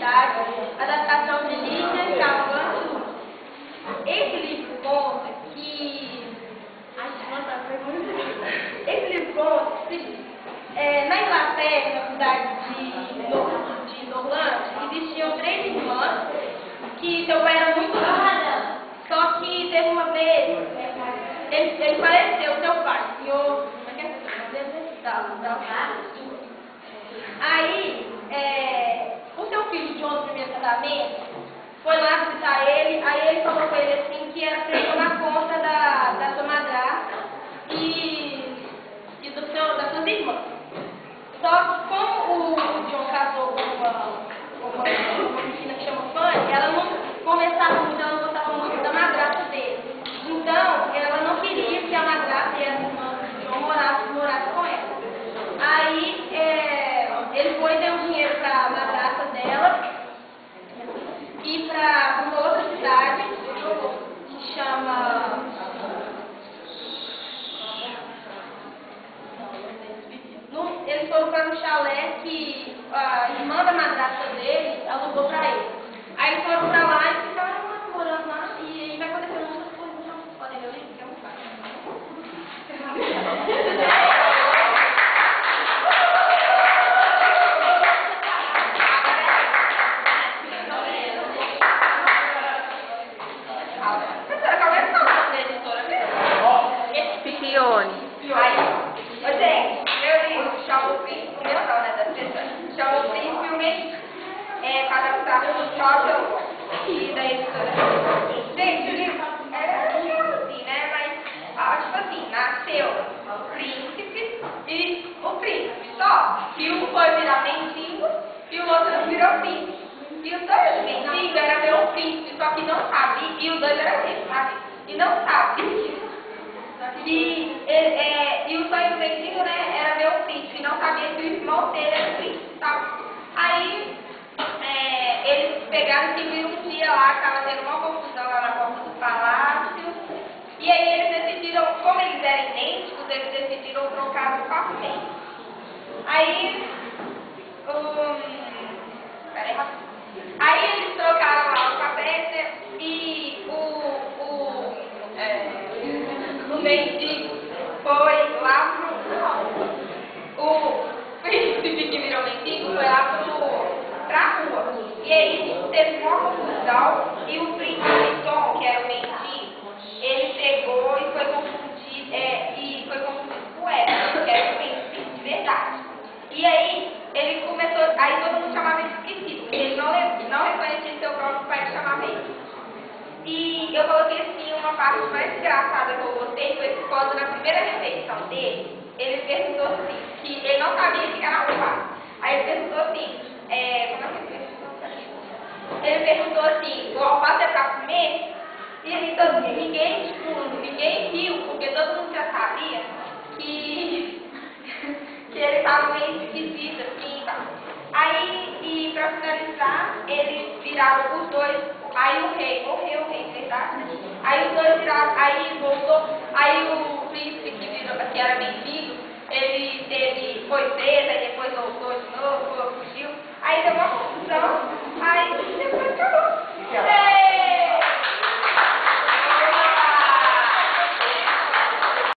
cidade, adaptação de Lídia Cavalcante Luz. Esse livro conta que... Esse livro conta que na Inglaterra, na cidade de Norlândia, existiam 3 irmãs que seu pai era muito rico. Só que teve uma vez, ele faleceu, seu pai, senhor... Aí, o seu filho John, no primeiro casamento, foi lá visitar ele, aí ele falou com ele assim que era para ele tomar conta da sua madrasta e das suas irmãs. Só que como o John casou com uma menina que chama Fanny, ela não conversava muito, ela não gostava muito da madrasta dele. Então, ela não queria que a madrasta e as irmãs do John morassem com ela. Aí, ele foi e deu dinheiro para a madrasta dela e para uma outra cidade que chama... Eles foram para um chalé que a irmã da madrasta dele alugou para ele. Aí eles foram para lá e ficaram morando lá e vai acontecer muitas coisas. Não podem ler o livro, que é muito fácil. E da editora. Gente, o livro era assim, né? Mas, tipo assim, nasceu o príncipe e o príncipe só. E um foi virar mendigo e o outro virou príncipe. E os dois mendigos eram ver o príncipe, só que não sabia. E os dois eram eles, sabe? E não sabia. E o sonho do mendigo, né, era ver o príncipe. E não sabia que o irmão dele era o príncipe, sabe? Aí... eles pegaram e se viram um dia lá, estava tendo uma confusão lá na porta do palácio. E aí eles decidiram, como eles eram idênticos, eles decidiram trocar os papéis. Aí, aí eles trocaram lá os papéis, né, e o mendigo foi lá o príncipe que virou mendigo foi lá pra rua. E aí teve uma confusão e o príncipe Tom, que era o mendigo, ele pegou e foi confundido com ela, que era o príncipe de verdade. E aí ele começou, aí todo mundo chamava ele de esquecido, porque ele não reconhecia seu próprio pai que chamava ele. E eu coloquei assim uma parte mais engraçada que eu gostei, foi quando na primeira refeição dele, ele perguntou assim, que ele não sabia que era almoçar. Aí ele perguntou assim, ele perguntou assim, o alface é pra comer? E então, ninguém riu, porque todo mundo já sabia que ele estava meio esquisito, assim, tá? Aí, e pra finalizar, eles viraram os dois, aí o rei, morreu o rei, verdade? Aí os dois viraram, aí voltou, aí o príncipe que era mendigo, foi preso, aí depois voltou de novo, fugiu, aí deu uma confusão, aí depois acabou.